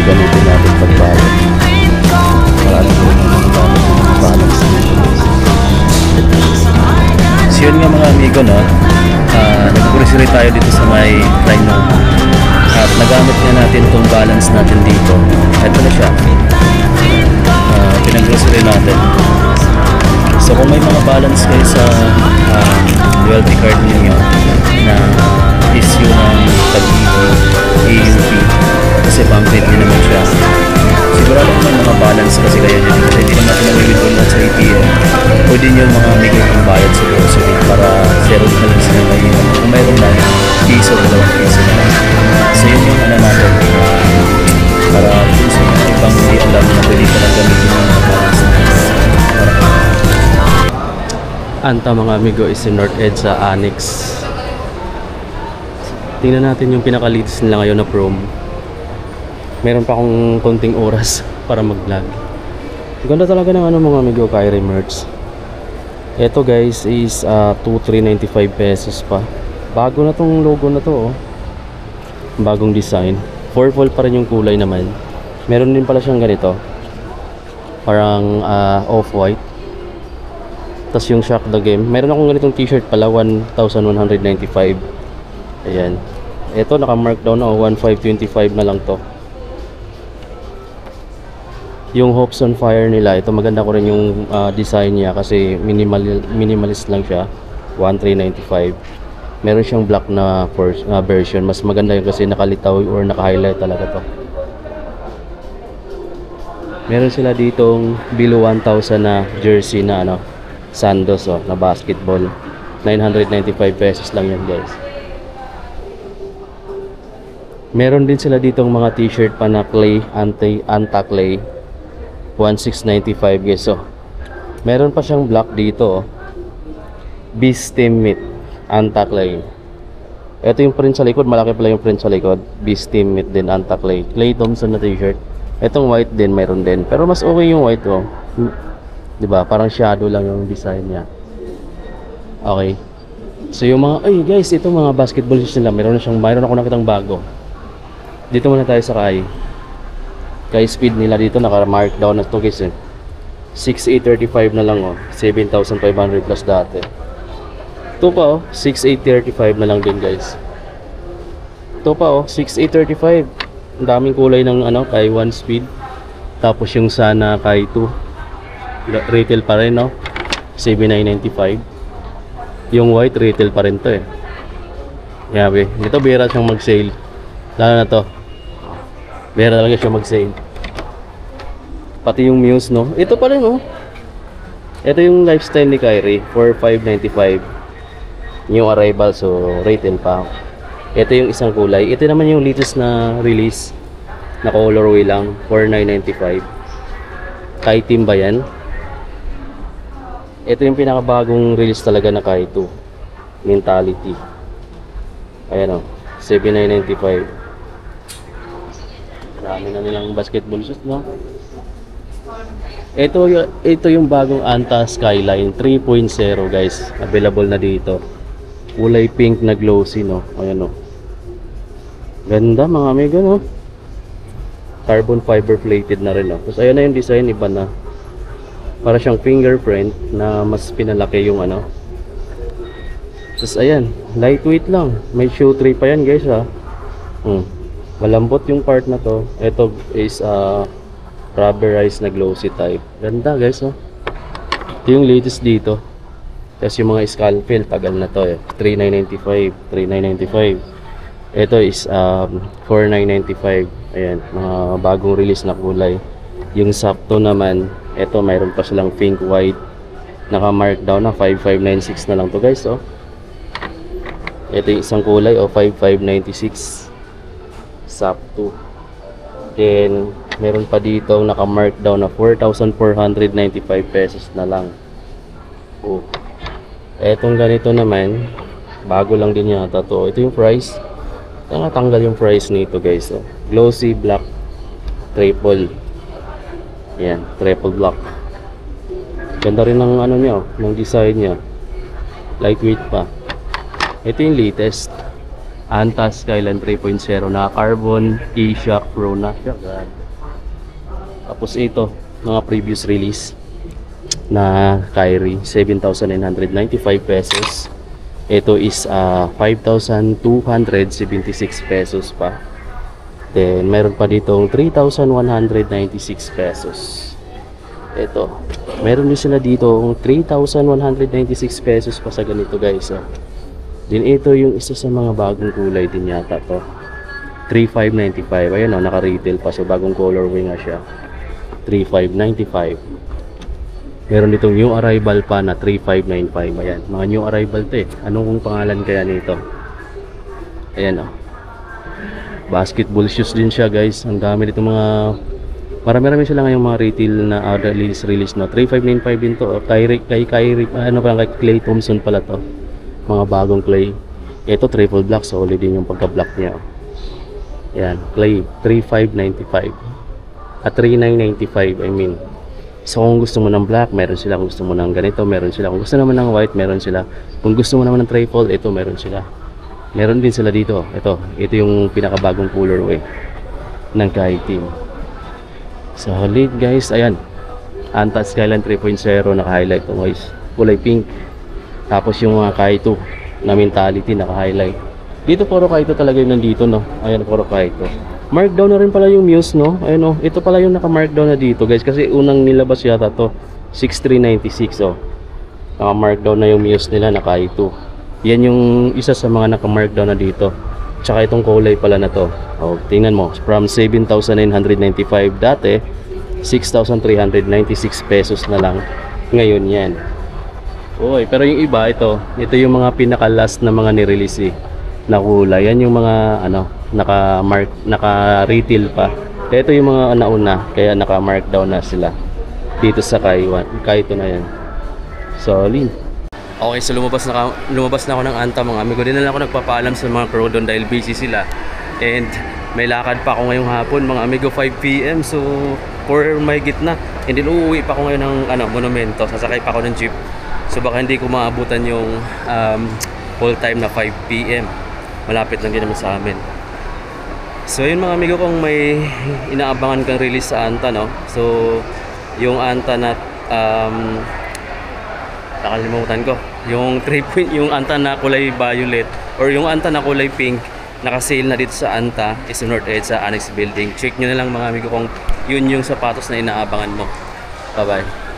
gagamitin natin pag-balance. Marami ko rin naman gamit yung mga balance dito. So yun nga mga amigo, no? Nag-grocery tayo dito sa may Rhino. At nagamit nga natin itong balance natin dito. Ito na siya. Pinag-grocery natin. So kung may mga balance kayo sa loyalty card ninyo na issue ng EUP, kasi bank-rate din naman siya, sigurado kung may mga balance kasi kayo dyan, kasi hindi naman natin nag-withdraw na sa ATM, pwede nyo mga migay ng bayad sa grocery para zero na lang sila may kung mayroon na piso o 2 piso na. So yun yung ano natin, para kung sa mga ibang hindi alam na pwede ka lang gamitin ng mga balance para Anta mga amigo is in North Edge sa Annex. Tingnan natin yung pinaka-latest nila ngayon na prom. Meron pa akong konting oras para mag-vlog. Ganda talaga ng ano mga amigo, Kyrie merch. Ito guys is 2,395 pesos pa. Bago na tong logo na to, oh. Bagong design. Purple pa rin yung kulay naman. Meron din pala siyang ganito. Parang off-white. Tapos yung Shock the Game. Meron akong ganitong t-shirt pala, 1,195. Ayan. Ito naka-markdown na, 1,525 na lang to. Yung Hopes on Fire nila, ito maganda ko rin yung design niya kasi minimalist lang siya, 1,395. Meron siyang black na version. Mas maganda yun kasi nakalitaw or naka-highlight talaga to. Meron sila ditong below 1,000 na jersey na ano, Sandos, oh, na basketball. 995 pesos lang yan guys. Meron din sila ditong mga t-shirt pa na clay, anti-clay, 1,695 guys. So meron pa siyang black dito, oh. Beast Team Meat anti-clay. Ito yung print sa likod, malaki pala yung print sa likod. Beast Team Meat din anti-clay. Clay Thompson na t-shirt. Itong white din meron din, pero mas okay yung white, oh. Diba? Parang shadow lang yung design niya. Okay. So yung mga, ay guys, ito mga basketball shoes nila. Meron ako nakitang bago. Dito muna tayo sa Kai Speed nila dito. Naka-markdown na ito guys, eh. 6,835 na lang, oh. 7,500 plus dati. Ito pa, oh. 6,835 na lang din guys. Ito pa, oh. 6,835. Ang daming kulay ng ano, Kai 1 Speed. Tapos yung sana Kai 2. Retail pa rin, no? 7,995. Yung white retail pa rin to, eh. Yabe, ito bira siyang mag-sale. Lalo na to, bira talaga siya mag-sale. Pati yung Muse, no? Ito pa rin, no? Ito yung lifestyle ni Kyrie for 595. Yung arrival, so retail pa. Ito yung isang kulay. Ito naman yung latest na release na colorway lang, 4,995. Kai Team ba yan? Ito yung pinakabagong release talaga na Kai 2 Mentality. Ayan, o, 7,995. Marami na nilang basketball shoes, no? Ito yung bagong Anta Skyline 3.0 guys. Available na dito. Kulay pink na glossy, no? Ayan, o. Ganda mga amigo, no? Carbon fiber plated na rin, no? Tapos ayan na yung design, iba na. Para siyang fingerprint na mas pinalaki yung ano. Tapos ayan, lightweight lang. May shoe tray pa yan guys, ha. Malambot yung part na to. Ito is rubberized na glossy type. Ganda guys, oh. Ito yung latest dito. Tapos yung mga skull fill, tagal na to, eh. 3,995. Ito is 4,995. Ayan, mga bagong release na kulay. Yung Sapto naman, ito mayroon pa silang pink white. Naka-markdown na 5,596 na lang to guys, oh. Ito yung isang kulay, oh, 5,596. Sapto. Then meron pa dito naka-markdown na 4,495 pesos na lang. Oh. Etong ganito naman, bago lang din yata to. Ito yung price. Tanggal yung price nito guys, oh. Glossy black triple. Yan, triple block. Ganda rin ng ano niya, ng design niya. Lightweight pa. Ito yung latest. Anta Skyline 3.0 na carbon E-Shock Pro na siya. Tapos ito, mga previous release na Kyrie, 7,995 pesos. Ito is 5,276 pesos pa. Then meron pa ditong 3,196 pesos. Ito, meron din sila dito 3,196 pesos pa sa ganito guys. Din ito yung isa sa mga bagong kulay din yata to. 3,595. Ayan naka-retail pa, so bagong colorway nga siya. 3,595. Meron ditong new arrival pa na 3,595. Ayan, mga new arrival to eh. Anong pangalan kaya nito? Ayan basketball shoes din siya guys. Ang dami dito mga marami-rami sila ngayong mga retail na release no. 3,595 din to. Kay Klay Thompson pala to. Mga bagong Klay. Ito triple black, solid din yung pagka-black niya. Ayan, Klay 3,595 at 3,995 I mean. So kung gusto mo ng black, meron sila. Kung gusto mo ng ganito, meron sila. Kung gusto naman ng white, meron sila. Kung gusto mo naman ng triple, ito meron sila. Meron din sila dito. Ito yung pinakabagong colorway ng Kai Team. Solid guys. Ayan, Anta Skyline 3.0 naka-highlight ito guys. Kulay pink. Tapos yung mga Kai 2 na mentality naka-highlight. Dito puro Kai 2 talaga yung nandito no. Ayan, puro Kai 2. Markdown na rin pala yung Muse no. Ayun ito pala yung naka-markdown na dito guys. Kasi unang nilabas yata to 6,396 Naka-markdown na yung Muse nila na Kai 2. Yan yung isa sa mga naka-markdown na dito. Tsaka itong kulay pala na to. Tingnan mo, from 7,995 dati, 6,396 pesos na lang ngayon yan. Pero yung iba ito yung mga pinaka-last na mga ni-release na kulay. Yan yung mga naka-retail pa. Ito yung mga nauna, kaya naka-markdown na sila dito sa Kai 2 na yan. Solid. Okay, so lumabas na ako ng Anta mga amigo. Din na lang ako nagpapaalam sa mga crew doon dahil busy sila. And may lakad pa ako ngayong hapon mga amigo, 5 PM. So 4 may gitna. And then uuwi pa ako ngayon ng monumento. Sasakay pa ako ng jeep. So baka hindi ko maabutan yung full time na 5 PM. Malapit lang din naman sa amin. So yun mga amigo, kung may inaabangan kang release sa Anta no. So yung Anta na nakalimutan ko. Yung Anta na kulay violet or yung Anta na kulay pink, naka-sale na dito sa Anta is North Edge sa Annex Building. Check nyo na lang mga amigo kung yun yung sapatos na inaabangan mo. Bye bye.